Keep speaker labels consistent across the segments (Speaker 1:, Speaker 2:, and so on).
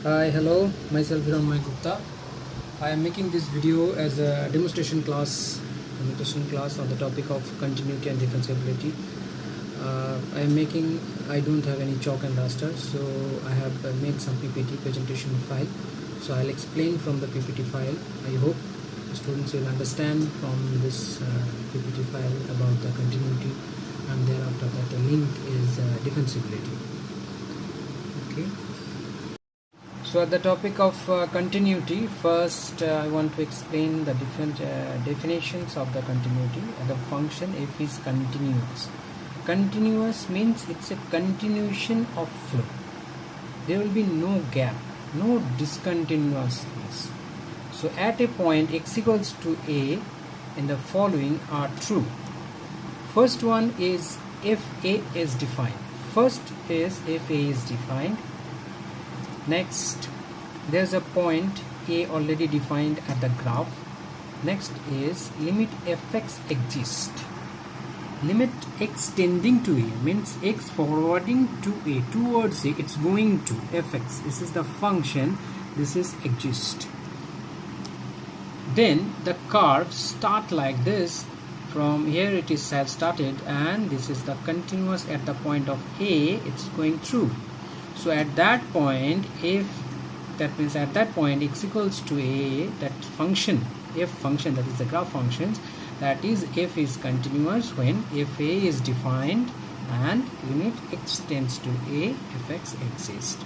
Speaker 1: Hi, hello, myself Hiranmay Gupta. I am making this video as a demonstration class on the topic of continuity and differentiability. I don't have any chalk and raster, so I have made some PPT presentation file. So I'll explain from the PPT file. I hope the students will understand from this PPT file about the continuity, and thereafter that the link is differentiability. Okay. So at the topic of continuity, first I want to explain the different definitions of the continuity. The function f is continuous. Continuous means it's a continuation of flow. There will be no gap, no discontinuousness. So at a point x equals to a, and the following are true. First one is if a is defined. First is if a is defined. Next, there's a point a already defined at the graph. Next is limit fx exists. Limit x tending to a means x forwarding to a, towards a, it's going to fx. This is the function, this is exist. Then the curve start like this. From here it is have started, and this is the continuous at the point of a, it's going through. So at that point, if that means at that point x equals to a, that function, f function, that is the graph functions, that is f is continuous when f a is defined and limit x tends to a, fx exists.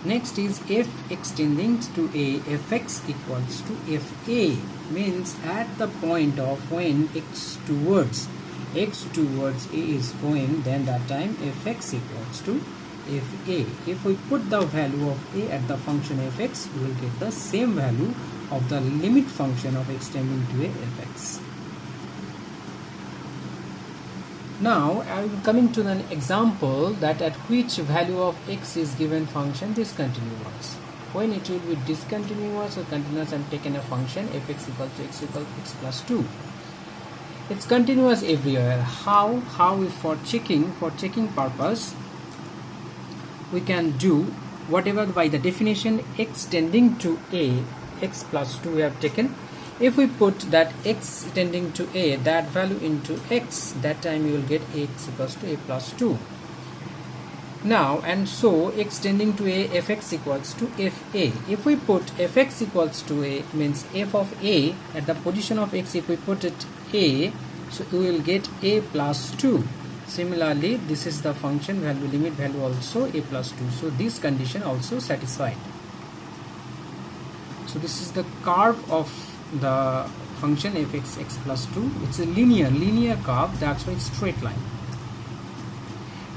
Speaker 1: Next is f extending to a, fx equals to fa, means at the point of when x towards a is going, then that time fx equals to fa. If we put the value of a at the function fx, we will get the same value of the limit function of extending to a fx. Now I am coming to an example that at which value of x is given function discontinuous. When it will be discontinuous or continuous, I am taken a function fx equals to x plus 2. It's continuous everywhere. How is for checking purpose, we can do whatever by the definition x tending to a, x plus 2 we have taken. If we put that x tending to a, that value into x, that time you will get x equals to a plus 2. Now and so x tending to a, fx equals to fa. If we put fx equals to a, means f of a at the position of x, if we put it a, so we will get a plus 2. Similarly, this is the function value, limit value also a plus 2. So this condition also satisfied. So this is the curve of the function fx x plus 2. It's a linear curve, that's why it's straight line.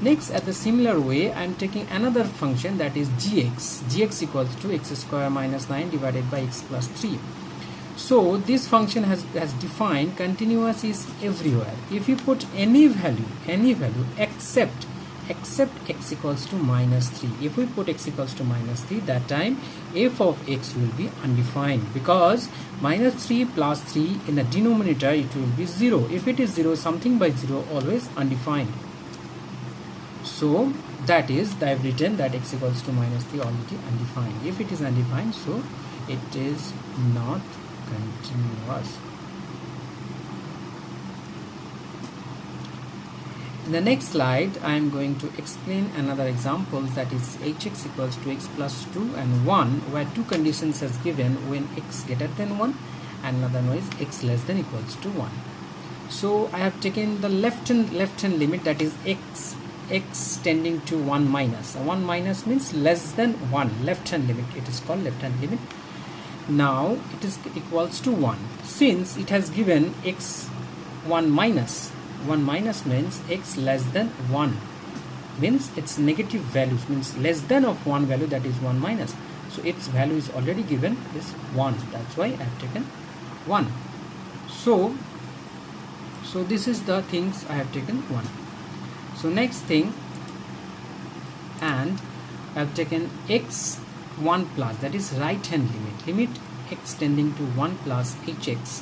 Speaker 1: Next, at the similar way, I am taking another function, that is gx equals to x square minus 9 divided by x plus 3. So this function has defined continuous is everywhere. If you put any value except x equals to minus 3. If we put x equals to minus 3, that time f of x will be undefined, because minus 3 plus 3 in the denominator, it will be 0. If it is 0, something by 0, always undefined. So that is, I have written that x equals to minus 3 already undefined. If it is undefined, so it is not continuous. In the next slide, I am going to explain another example, that is hx equals to x plus 2 and 1, where two conditions is given when x greater than 1, and another one is x less than equals to 1. So I have taken the left hand limit, that is x tending to 1 minus. 1 minus means less than 1, left hand limit, it is called left hand limit. Now it is equals to 1. Since it has given x 1 minus means x less than 1, means its negative values, means less than of 1 value, that is 1 minus. So its value is already given is 1, that's why I have taken 1. So this is the things I have taken 1. So next thing, and I have taken x 1 plus, that is right hand limit x tending to 1 plus hx.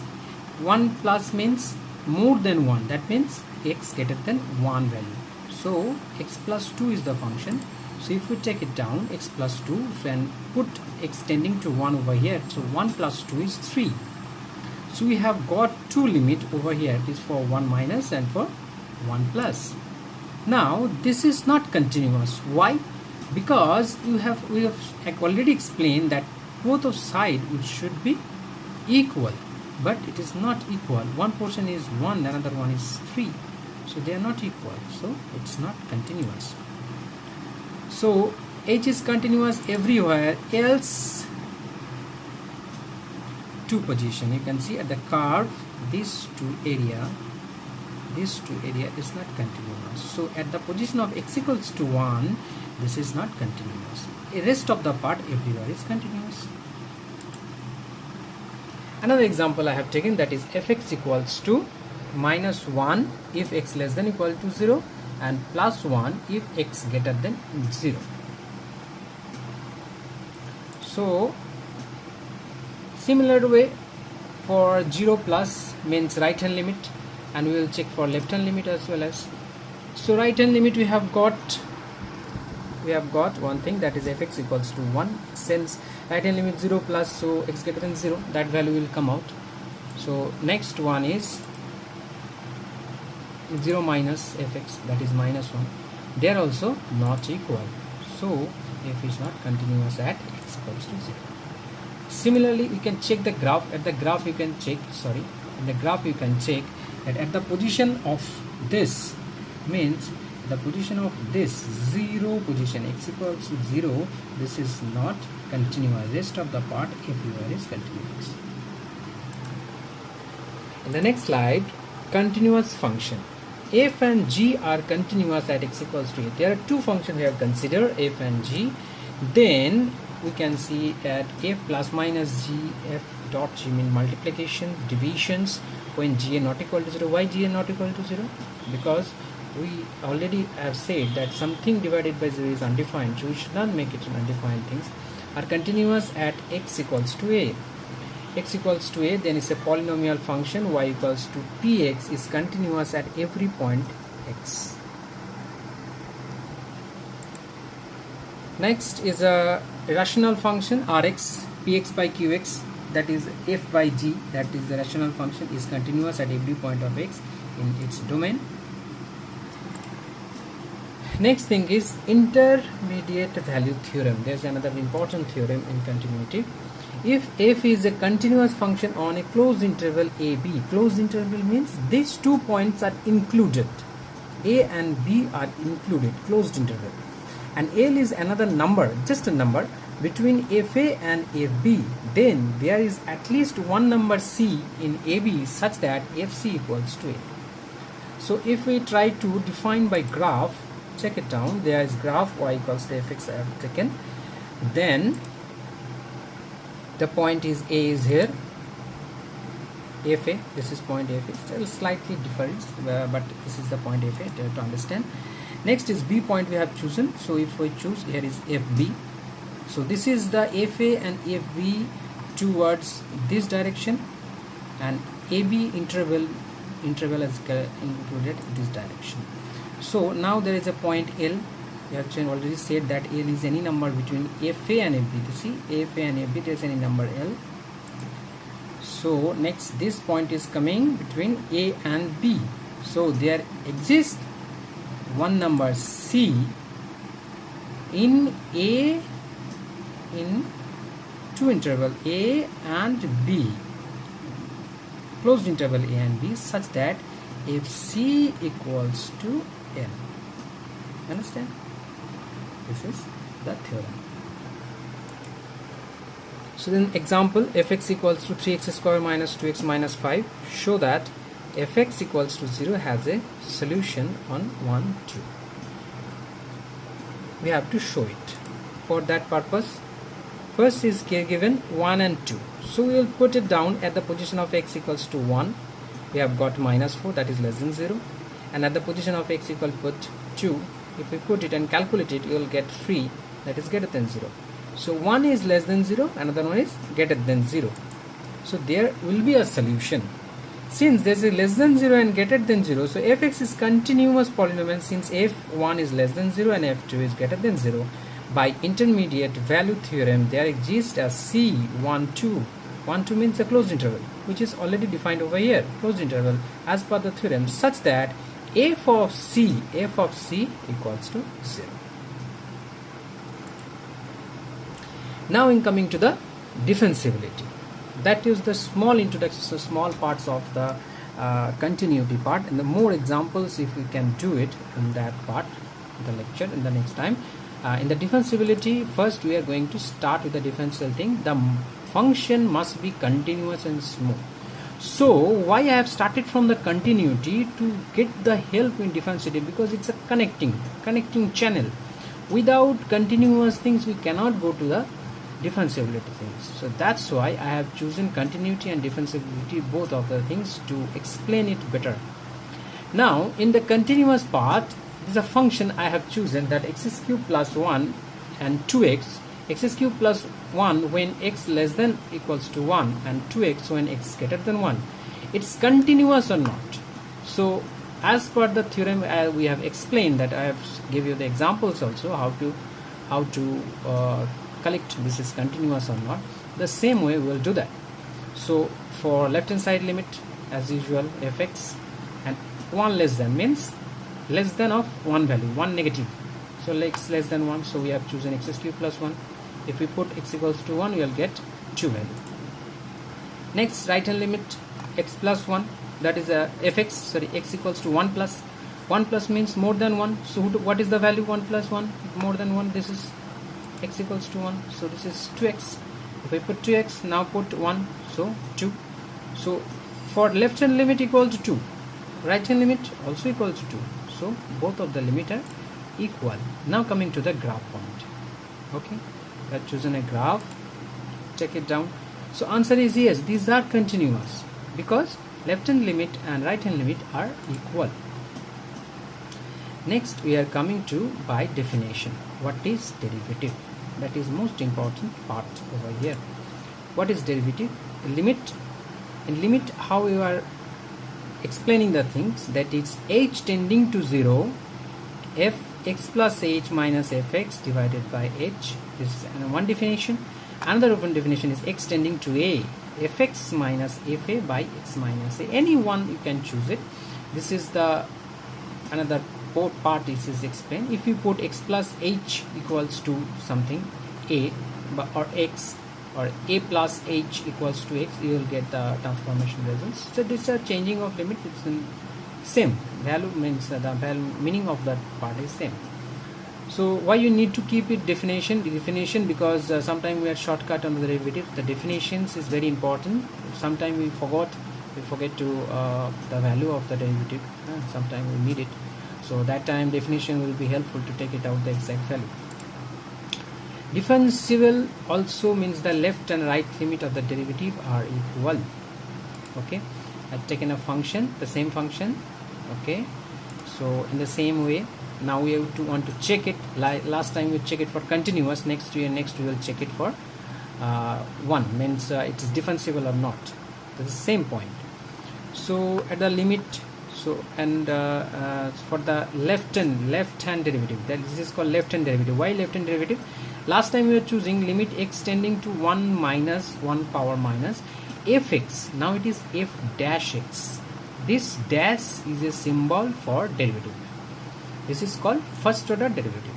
Speaker 1: 1 plus means more than 1, that means x greater than 1 value. So x plus 2 is the function. So if we take it down, x plus 2, so and put x tending to 1 over here, so 1 plus 2 is 3. So we have got two limit over here, it is for 1 minus and for 1 plus. Now this is not continuous. Why? Because we have already explained that both of sides should be equal, but it is not equal. One portion is 1, another one is 3, so they are not equal, so it's not continuous. So h is continuous everywhere else two position. You can see at the curve these two area is not continuous. So at the position of x equals to 1, this is not continuous. The rest of the part everywhere is continuous. Another example I have taken, that is fx equals to minus 1 if x less than equal to 0 and plus 1 if x greater than 0. So similar way for 0 plus means right hand limit, and we will check for left hand limit as well as. So right hand limit we have got one thing, that is fx equals to 1. Since right hand limit 0 plus, so x greater than 0, that value will come out. So next one is 0 minus fx, that is minus 1. They are also not equal, so f is not continuous at x equals to 0. Similarly, you can check the graph. At the graph you can check, that at the position of this, means the position of this 0 position, x equals to 0, this is not continuous. Rest of the part everywhere is continuous. In the next slide, continuous function. F and g are continuous at x equals to 8. There are two functions we have considered, f and g. Then we can see at f plus minus g, f dot g mean multiplication, divisions when g not equal to 0. Why g not equal to 0? Because we already have said that something divided by 0 is undefined, so we should not make it an undefined things. Are continuous at x equals to a. X equals to a, then is a polynomial function. Y equals to px is continuous at every point x. Next is a rational function Rx, px by qx, that is f by g, that is the rational function, is continuous at every point of x in its domain. Next thing is intermediate value theorem. There is another important theorem in continuity. If f is a continuous function on a closed interval a b, closed interval means these 2 points are included, a and b are included, closed interval, and L is another number, just a number between fa and fb, then there is at least one number c in ab such that fc equals to a. So if we try to define by graph, check it down, there is graph y equals to fx I have taken, then the point is a is here, fa, this is point fa, still slightly different, but this is the point fa to understand. Next is b point we have chosen, so if we choose, here is fb, so this is the fa and fb towards this direction, and ab interval is included in this direction. So now there is a point L. We have already said that L is any number between fa and fb. You see, fa and fb, there is any number L. So next, this point is coming between a and b. So there exists one number c in a, in two interval a and b, closed interval a and b, such that if c equals to n. Understand? This is the theorem. So then example, fx equals to 3x square minus 2x minus 5, show that fx equals to 0 has a solution on 1, 2. We have to show it. For that purpose, first is given 1 and 2. So we will put it down at the position of x equals to 1. We have got minus 4, that is less than 0. And at the position of x equal put 2. If we put it and calculate it, you will get 3, that is greater than 0. So one is less than 0, another one is greater than 0. So there will be a solution. since this is less than 0 and greater than 0, so fx is continuous polynomial since f1 is less than 0 and f2 is greater than 0. By intermediate value theorem, there exists a C12. 12 means a closed interval, which is already defined over here, closed interval, as per the theorem, such that f of c equals to 0. Now in coming to the differentiability, that is the small introduction, so small parts of the continuity part, and the more examples if we can do it in that part, the lecture in the next time. In the differentiability, first we are going to start with the differential thing. The function must be continuous and smooth. So why I have started from the continuity to get the help in differentiability, because it's a connecting channel. Without continuous things we cannot go to the differentiability things. So that's why I have chosen continuity and differentiability, both of the things, to explain it better. Now in the continuous part, this is a function I have chosen, that x cube plus 1 and 2x, x cube plus 1 when x less than equals to 1 and 2x when x greater than 1. It's continuous or not. So as per the theorem we have explained, that I have give you the examples also how to collect this is continuous or not. The same way we will do that. So for left hand side limit, as usual, fx, and 1 less than means less than of one value, one negative. So x less than 1, so we have chosen x cube plus 1. If we put x equals to 1, we will get 2 value. Next, right hand limit, x plus 1, that is x equals to 1 plus. 1 plus means more than 1. So what is the value 1 plus 1? More than 1. This is x equals to 1. So this is 2x. If we put 2x, now put 1, so 2. So for left hand limit equal to 2, right hand limit also equal to 2. So both of the limit are equal. Now coming to the graph point. Okay, I have chosen a graph. Check it down. So answer is yes, these are continuous, because left hand limit and right hand limit are equal. Next we are coming to by definition. What is derivative? That is most important part over here. What is derivative? Limit. In limit, how you are explaining the things, that is h tending to 0, f x plus h minus fx divided by h. This is one definition. Another open definition is x tending to a, fx minus fa by x minus a. Any one you can choose it. This is the another part is explained. If you put x plus h equals to something a, or x, or a plus h equals to x, you will get the transformation results. So this is a changing of limit. It's in same value, means the value meaning of that part is same. So why you need to keep it definition, because sometimes we are shortcut on the derivative. The definitions is very important. Sometimes we forget to the value of the derivative. Sometimes we need it. So that time definition will be helpful to take it out the exact value. Differentiable also means the left and right limit of the derivative are equal. Okay, I've taken a function, the same function. Okay, so in the same way, now we have to want to check it. Last time we check it for continuous. Next we will check it for 1, means it is differentiable or not. That's the same point. So at the limit, so and for the left hand derivative, that this is called left hand derivative. Why left hand derivative? Last time we were choosing limit x tending to 1 minus 1 power minus fx. Now it is f dash x. This dash is a symbol for derivative. This is called first order derivative.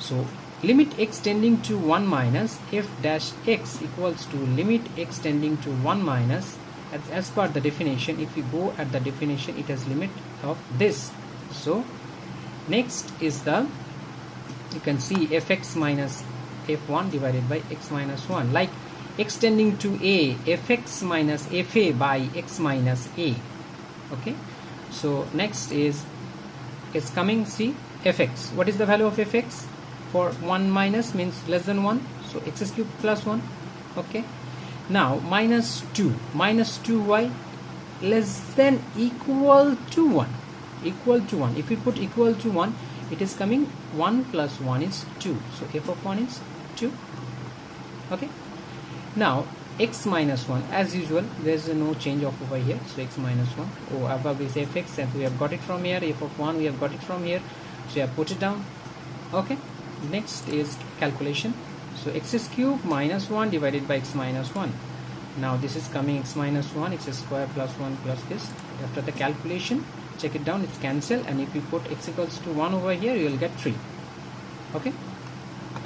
Speaker 1: So limit x tending to 1 minus f dash x equals to limit x tending to 1 minus, as per the definition. If you go at the definition, it has limit of this. So next is the, you can see fx minus f1 divided by x minus 1, like x tending to a, fx minus fa by x minus a. Okay, so next is it's coming, see fx. What is the value of fx? For 1 minus means less than 1, so x cube plus 1. Okay, now minus 2 y, less than equal to 1, equal to 1. If we put equal to 1, it is coming 1 plus 1 is 2, so f of 1 is 2. Okay, now x minus 1, as usual there is no change of over here, so x minus 1. Oh, above is fx and we have got it from here, f of 1 we have got it from here, so we have put it down. Okay, next is calculation. So x cube minus 1 divided by x minus 1. Now this is coming x minus 1, x square plus 1 plus this. After the calculation, check it down, it's cancelled, and if you put x equals to 1 over here, you will get 3. Okay,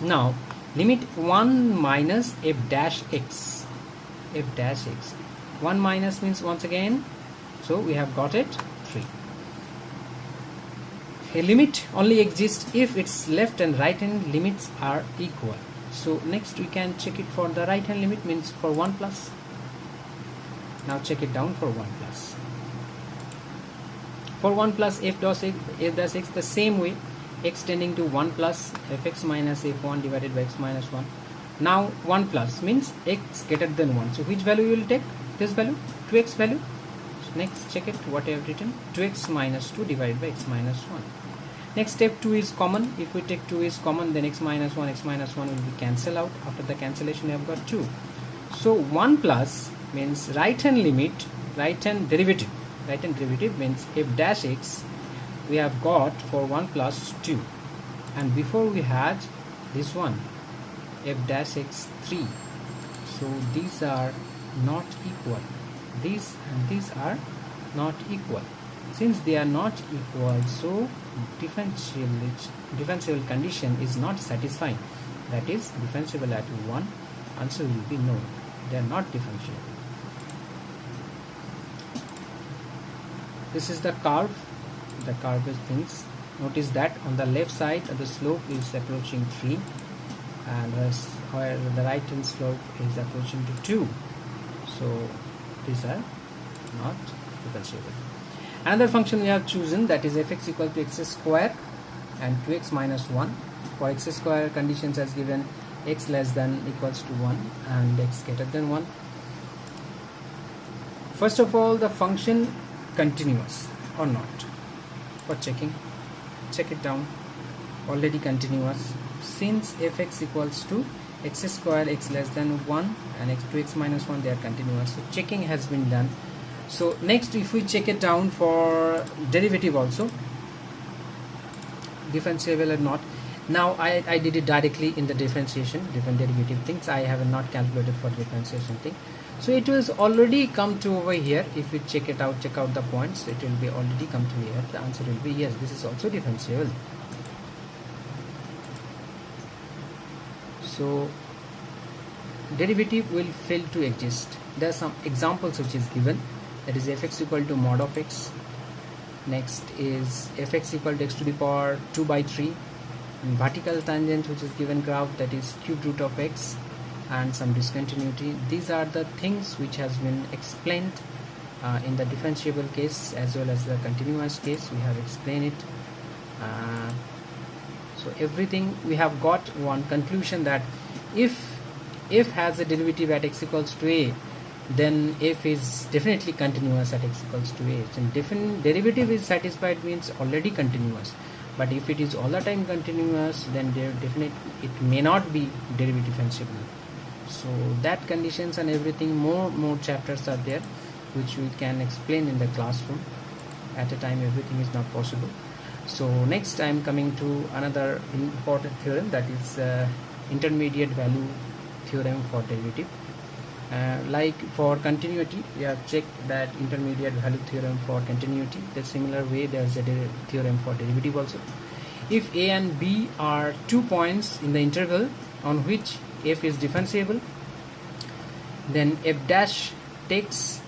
Speaker 1: now limit 1 minus f dash x. F dash x, 1 minus means once again, so we have got it 3. A limit only exists if its left and right hand limits are equal. So next we can check it for the right hand limit, means for 1 plus. Now check it down for 1 plus. For 1 plus f dash x, the same way, x tending to 1 plus fx minus f1 divided by x minus 1. Now 1 plus means x greater than 1. So which value you will take? This value, 2x value. So next check it, what I have written, 2x minus 2 divided by x minus 1. Next step 2 is common. If we take 2 is common, then x minus 1 will be cancelled out. After the cancellation we have got 2. So 1 plus means right hand limit, right hand derivative means f dash x we have got for 1 plus 2, and before we had this one f dash x 3. So these are not equal, these and these are not equal. Since they are not equal, so differentiable condition is not satisfying, that is differentiable at 1, answer will be no, they are not differentiable. This is the curve is things. Notice that on the left side the slope is approaching 3, and where the right hand slope is approaching to 2. So these are not differentiable. Another function we have chosen, that is fx equal to x square and 2x minus 1. For x square conditions as given, x less than equals to 1 and x greater than 1. First of all, the function continuous or not. For checking, check it down, already continuous. Since fx equals to x square, x less than 1 and x 2x minus 1, they are continuous. So checking has been done. So next, if we check it down for derivative also, differentiable or not. Now I did it directly in the differentiation, different derivative things. I have not calculated for differentiation thing. So it was already come to over here. If we check it out, check out the points, it will be already come to here. The answer will be yes, this is also differentiable. So derivative will fail to exist. There are some examples which is given, that is fx equal to mod of x. Next is fx equal to x to the power 2 by 3. And vertical tangent which is given graph, that is cube root of x, and some discontinuity. These are the things which has been explained in the differentiable case as well as the continuous case. We have explained it. So everything we have got one conclusion, that if f has a derivative at x equals to a, then f is definitely continuous at x equals to a. So different derivative is satisfied means already continuous. But if it is all the time continuous, then it may not be derivative differentiable. So that conditions and everything, more chapters are there which we can explain in the classroom. At a time everything is not possible. So next I am coming to another important theorem, that is intermediate value theorem for derivative. Like for continuity, we have checked that intermediate value theorem for continuity. The similar way there is a theorem for derivative also. If a and b are 2 points in the interval on which f is differentiable, then f dash takes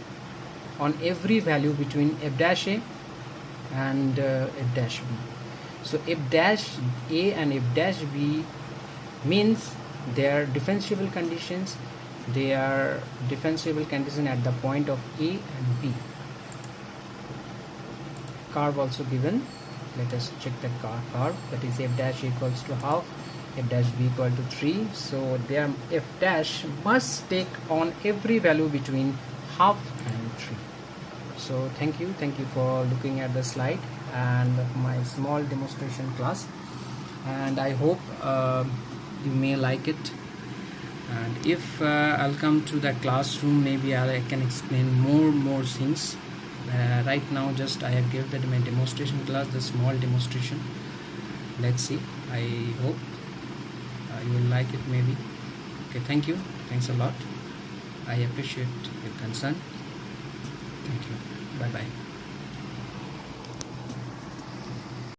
Speaker 1: on every value between f dash a and f dash b. So f dash a and f dash b means they are differentiable conditions. They are differentiable condition at the point of a and b. Curve also given. Let us check the curve. That is f dash equals to half, f dash b equal to 3. So there f dash must take on every value between half and 3. So thank you for looking at the slide and my small demonstration class, and I hope you may like it. And if I'll come to the classroom, maybe I can explain more things. Right now just I have given my demonstration class, the small demonstration. Let's see, I hope you will like it maybe. Okay, thank you, thanks a lot. I appreciate your concern. Thank you, bye bye.